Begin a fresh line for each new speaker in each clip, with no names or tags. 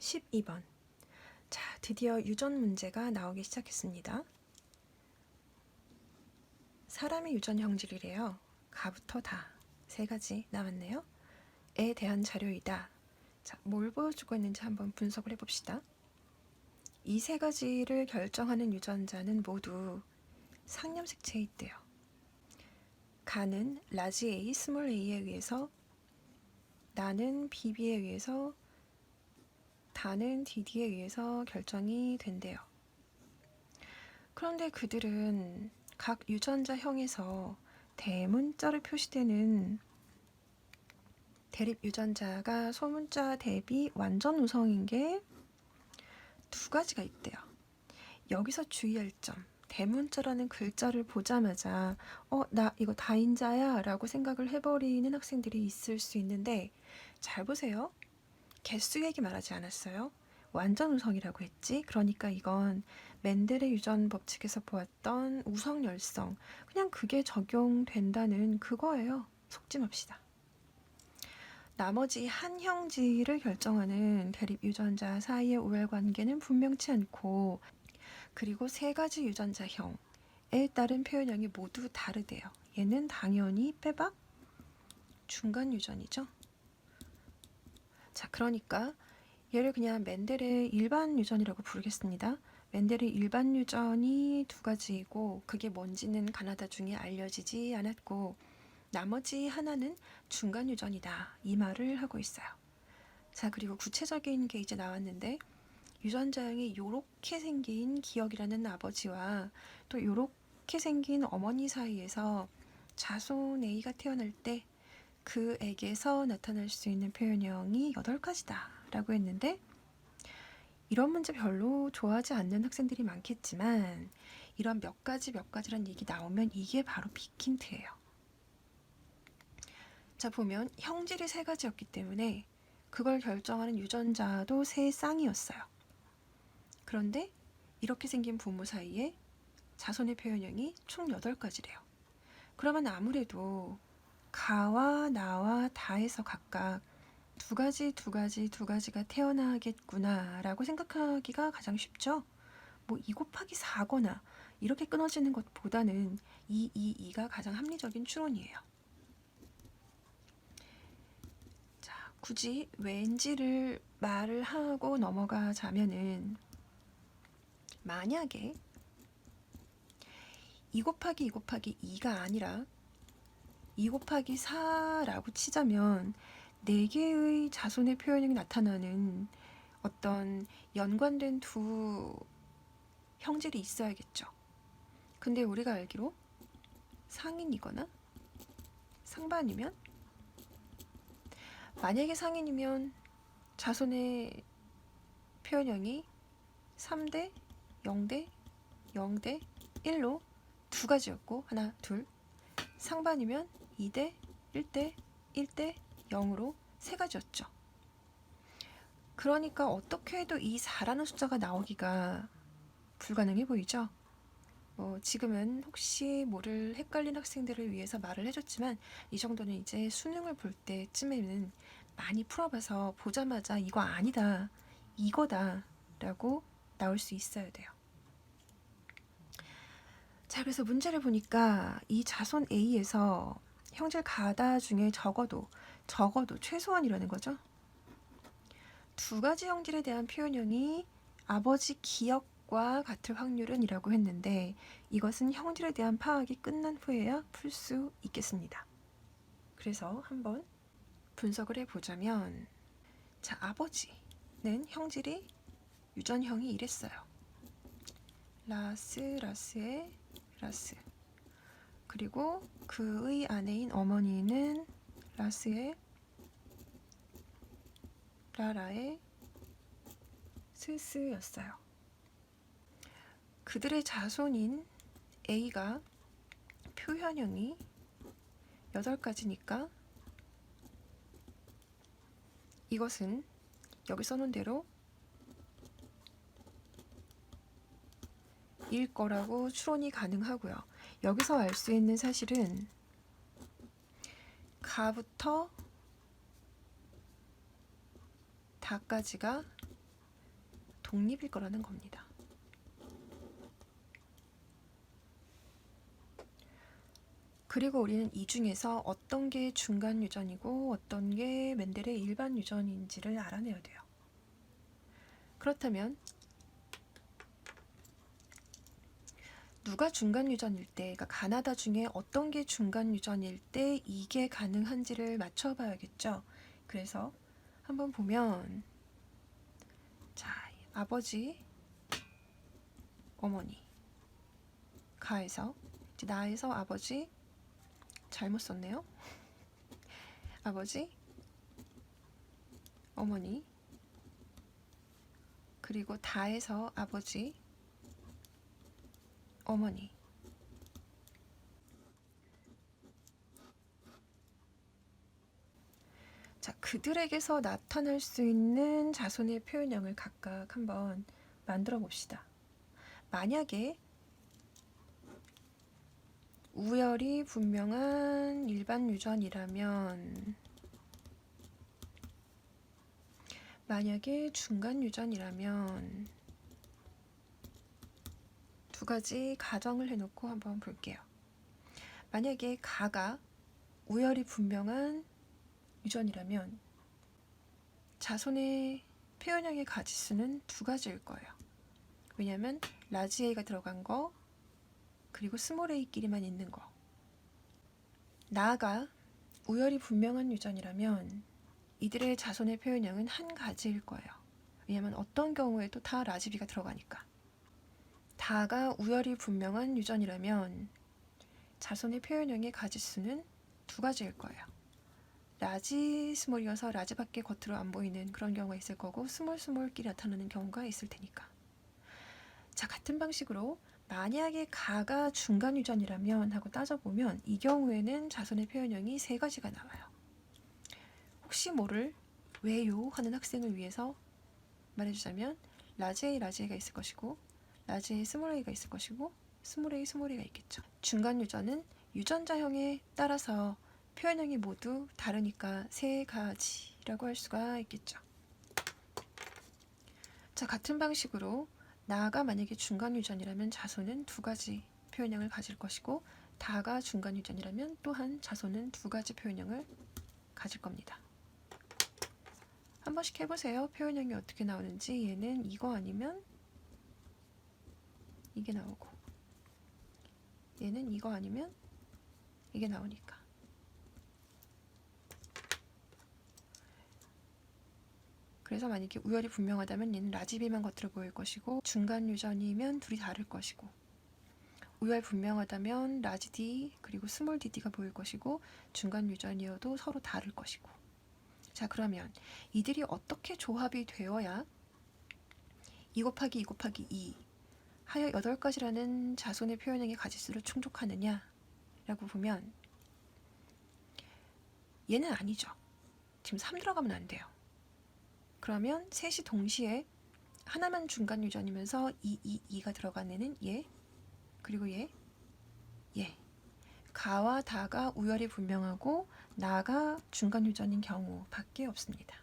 12번. 자, 드디어 유전 문제가 나오기 시작했습니다. 사람의 유전 형질이래요. 가부터 다. 세 가지 남았네요. 에 대한 자료이다. 자, 뭘 보여주고 있는지 한번 분석을 해봅시다. 이 세 가지를 결정하는 유전자는 모두 상염색체에 있대요. 가는 라지 A, 스몰 a에 의해서, 나는 BB에 의해서, 다는 DD에 의해서 결정이 된대요. 그런데 그들은 각 유전자형에서 대문자로 표시되는 대립 유전자가 소문자 대비 완전 우성인 게 두 가지가 있대요. 여기서 주의할 점, 대문자라는 글자를 보자마자 나 이거 다인자야 라고 생각을 해버리는 학생들이 있을 수 있는데, 잘 보세요. 개수 얘기 말하지 않았어요? 완전 우성이라고 했지. 그러니까 이건 멘델의 유전 법칙에서 보았던 우성열성, 그냥 그게 적용된다는 그거예요. 속지 맙시다. 나머지 한 형질을 결정하는 대립 유전자 사이의 우열관계는 분명치 않고, 그리고 세 가지 유전자형에 따른 표현형이 모두 다르대요. 얘는 당연히 빼박 중간 유전이죠. 자, 그러니까 얘를 그냥 멘델의 일반 유전이라고 부르겠습니다. 멘델의 일반 유전이 두 가지이고, 그게 뭔지는 가나다 중에 알려지지 않았고, 나머지 하나는 중간 유전이다, 이 말을 하고 있어요. 자, 그리고 구체적인 게 이제 나왔는데, 유전자형이 요렇게 생긴 기억이라는 아버지와 또 요렇게 생긴 어머니 사이에서 자손 A가 태어날 때 그에게서 나타날 수 있는 표현형이 8가지다 라고 했는데, 이런 문제 별로 좋아하지 않는 학생들이 많겠지만, 이런 몇 가지란 얘기 나오면 이게 바로 빅힌트예요. 자, 보면 형질이 3가지였기 때문에 그걸 결정하는 유전자도 3쌍이었어요. 그런데 이렇게 생긴 부모 사이에 자손의 표현형이 총 8가지래요. 그러면 아무래도 가와 나와 다에서 각각 두 가지가 태어나겠구나 라고 생각하기가 가장 쉽죠. 뭐 2 곱하기 4거나 이렇게 끊어지는 것보다는 2가 가장 합리적인 추론이에요. 자, 굳이 왠지를 말을 하고 넘어가자면은, 만약에 2 곱하기 2가 아니라 2 곱하기 4라고 치자면 4개의 자손의 표현이 나타나는 어떤 연관된 두 형질이 있어야겠죠. 근데 우리가 알기로 상인이거나 상반이면, 만약에 상인이면 자손의 표현형이 3대 0대 0대 1로 2가지였고, 하나 둘. 상반이면 2대 1대 1대 0으로 3가지였죠. 그러니까 어떻게 해도 이 4라는 숫자가 나오기가 불가능해 보이죠. 지금은 혹시 모를 헷갈린 학생들을 위해서 말을 해줬지만, 이 정도는 이제 수능을 볼 때쯤에는 많이 풀어봐서 보자마자 이거 아니다, 이거다 라고 나올 수 있어야 돼요. 자, 그래서 문제를 보니까 이 자손 A에서 형질 가다 중에 적어도 최소한이라는 거죠. 2가지 형질에 대한 표현형이 아버지 기억과 같을 확률은 이라고 했는데, 이것은 형질에 대한 파악이 끝난 후에야 풀 수 있겠습니다. 그래서 한번 분석을 해보자면, 자, 아버지는 형질이 유전형이 이랬어요. 라스의 라스. 그리고 그의 아내인 어머니는 라스의 라라의 스스였어요. 그들의 자손인 A가 표현형이 8가지니까 이것은 여기 써놓은 대로 일 거라고 추론이 가능하고요. 여기서 알 수 있는 사실은 가부터 다까지가 독립일 거라는 겁니다. 그리고 우리는 이 중에서 어떤 게 중간 유전이고 어떤 게 멘델의 일반 유전인지를 알아내야 돼요. 그렇다면 누가 중간 유전일 때, 그러니까 가나다 중에 어떤 게 중간 유전일 때 이게 가능한지를 맞춰봐야겠죠. 그래서 한번 보면, 자, 아버지, 어머니, 가에서 이제 나에서 아버지, 잘못 썼네요. 아버지, 어머니, 그리고 다에서 아버지, 어머니. 자, 그들에게서 나타날 수 있는 자손의 표현형을 각각 한번 만들어 봅시다. 만약에 우열이 분명한 일반 유전이라면, 만약에 중간 유전이라면, 두 가지 가정을 해놓고 한번 볼게요. 만약에 가가 우열이 분명한 유전이라면 자손의 표현형의 가지수는 두 가지일 거예요. 왜냐하면 라지 A가 들어간 거 그리고 스몰 a끼리만 있는 거. 나아가 우열이 분명한 유전이라면 이들의 자손의 표현형은 한 가지일 거예요. 왜냐하면 어떤 경우에도 다 라지 B가 들어가니까. 다가 우열이 분명한 유전이라면 자손의 표현형의 가지수는 두 가지일 거예요. 라지 스몰이어서 라지밖에 겉으로 안 보이는 그런 경우가 있을 거고 스몰 스몰끼리 나타나는 경우가 있을 테니까. 자, 같은 방식으로 만약에 가가 중간 유전이라면 하고 따져보면 이 경우에는 자손의 표현형이 세 가지가 나와요. 혹시 모를 왜요? 하는 학생을 위해서 말해주자면 라지 A, 라지 A가 있을 것이고 라지 A, 스몰 A가 있을 것이고 스몰 A, 스몰 A가 있겠죠. 중간 유전은 유전자형에 따라서 표현형이 모두 다르니까 세 가지라고 할 수가 있겠죠. 자, 같은 방식으로 나가 만약에 중간 유전이라면 자손은 두 가지 표현형을 가질 것이고 다가 중간 유전이라면 또한 자손은 두 가지 표현형을 가질 겁니다. 한 번씩 해보세요. 표현형이 어떻게 나오는지. 얘는 이거 아니면 이게 나오고 얘는 이거 아니면 이게 나오니까. 그래서 만약에 우열이 분명하다면 얘는 라지비만 겉으로 보일 것이고 중간 유전이면 둘이 다를 것이고 우열 분명하다면 라지 D 그리고 스몰 dd가 보일 것이고 중간 유전이어도 서로 다를 것이고. 자, 그러면 이들이 어떻게 조합이 되어야 2 곱하기 2 곱하기 2 하여 8가지라는 자손의 표현형의 가지수를 충족하느냐 라고 보면 얘는 아니죠. 지금 3 들어가면 안 돼요. 그러면 셋이 동시에 하나만 중간 유전이면서 2가 들어간 애는 얘, 그리고 얘. 가와 다가 우열이 분명하고 나가 중간 유전인 경우밖에 없습니다.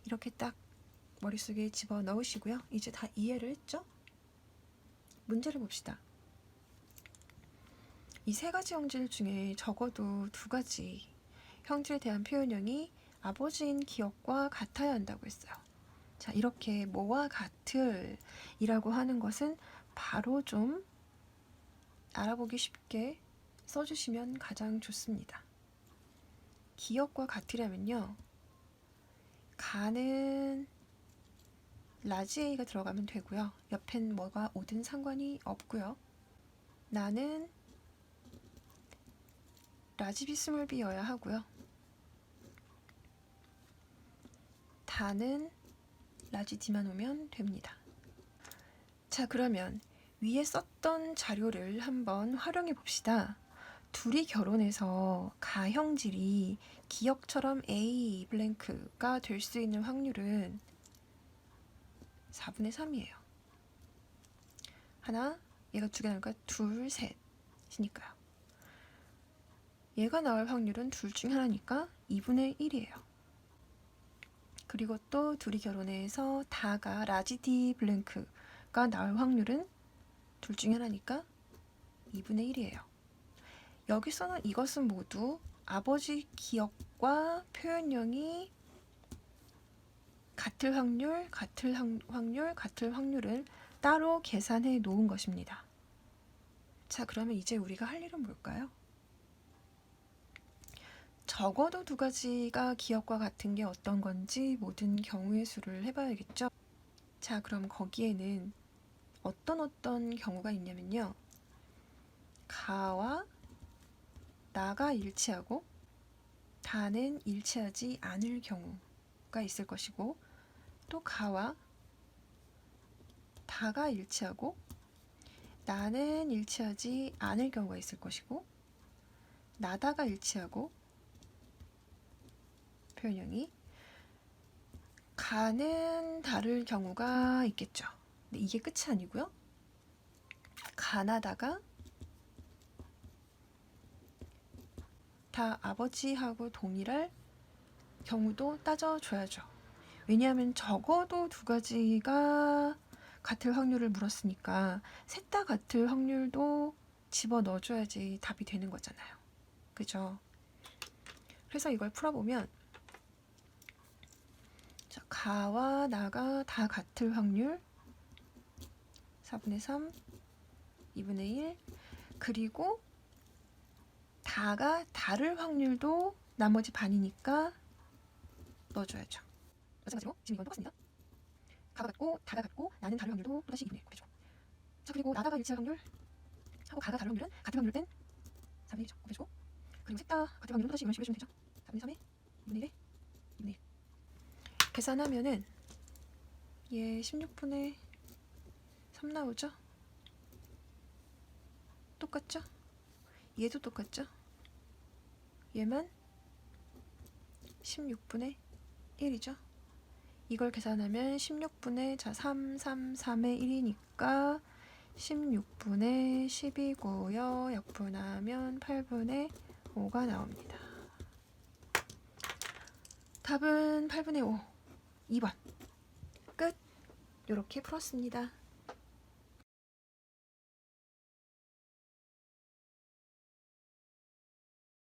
이렇게 딱 머릿속에 집어넣으시고요. 이제 다 이해를 했죠? 문제를 봅시다. 이 세 가지 형질 중에 적어도 두 가지 형질에 대한 표현형이 아버지인 기억과 같아야 한다고 했어요. 자, 이렇게 뭐와 같을이라고 하는 것은 바로 좀 알아보기 쉽게 써주시면 가장 좋습니다. 기억과 같으려면요, 가는 라지 A가 들어가면 되고요. 옆엔 뭐가 오든 상관이 없고요. 나는 라지 B 스몰 B여야 하고요. 다는 라지 D만 오면 됩니다. 자, 그러면 위에 썼던 자료를 한번 활용해 봅시다. 둘이 결혼해서 가형질이 기억처럼 A 블랭크가 될 수 있는 확률은 4분의 3이에요. 하나, 얘가 두 개 나올까? 둘, 셋이니까요. 얘가 나올 확률은 둘 중 하나니까 2분의 1이에요. 그리고 또 둘이 결혼해서 다가 라지 D 블랭크가 나올 확률은 둘 중에 하나니까 2분의 1이에요. 여기서는 이것은 모두 아버지 기억과 표현형이 같을 확률, 같을 확률, 같을 확률을 따로 계산해 놓은 것입니다. 자, 그러면 이제 우리가 할 일은 뭘까요? 적어도 두 가지가 기억과 같은 게 어떤 건지 모든 경우의 수를 해봐야겠죠? 자, 그럼 거기에는 어떤 경우가 있냐면요. 가와 나가 일치하고 다는 일치하지 않을 경우가 있을 것이고, 또 가와 다가 일치하고 나는 일치하지 않을 경우가 있을 것이고, 나다가 일치하고 표현형이 가는 다를 경우가 있겠죠. 근데 이게 끝이 아니고요. 가나다가 다 아버지하고 동일할 경우도 따져줘야죠. 왜냐하면 적어도 두 가지가 같을 확률을 물었으니까 셋 다 같을 확률도 집어넣어줘야지 답이 되는 거잖아요. 그죠? 그래서 이걸 풀어보면 자, 가와 나가 다 같을 확률 4분의 3, 2분의 1, 그리고 다가 다를 확률도 나머지 반이니까 넣어줘야죠. 마찬가지로 지금 이건 똑같습니다. 가가 같고 다가 같고 나는 다를 확률도 또다시 2분의 1 곱해줘. 자, 그리고 나다가 일치할 확률 하고 가가 다를 확률은 같은 확률을 뺀 4분의 1이죠. 곱해주고, 그리고 셋 다 같은 확률은 또다시 이런 식으로 해주면 되죠. 4분의 3에 2분의 1에 2분의 1 계산하면은 얘 16분의 3 나오죠? 똑같죠? 얘도 똑같죠? 얘만 16분의 1이죠? 이걸 계산하면 16분의 3, 1이니까 16분의 10이고요. 약분하면 8분의 5가 나옵니다. 답은 8분의 5, 2번. 끝. 이렇게 풀었습니다.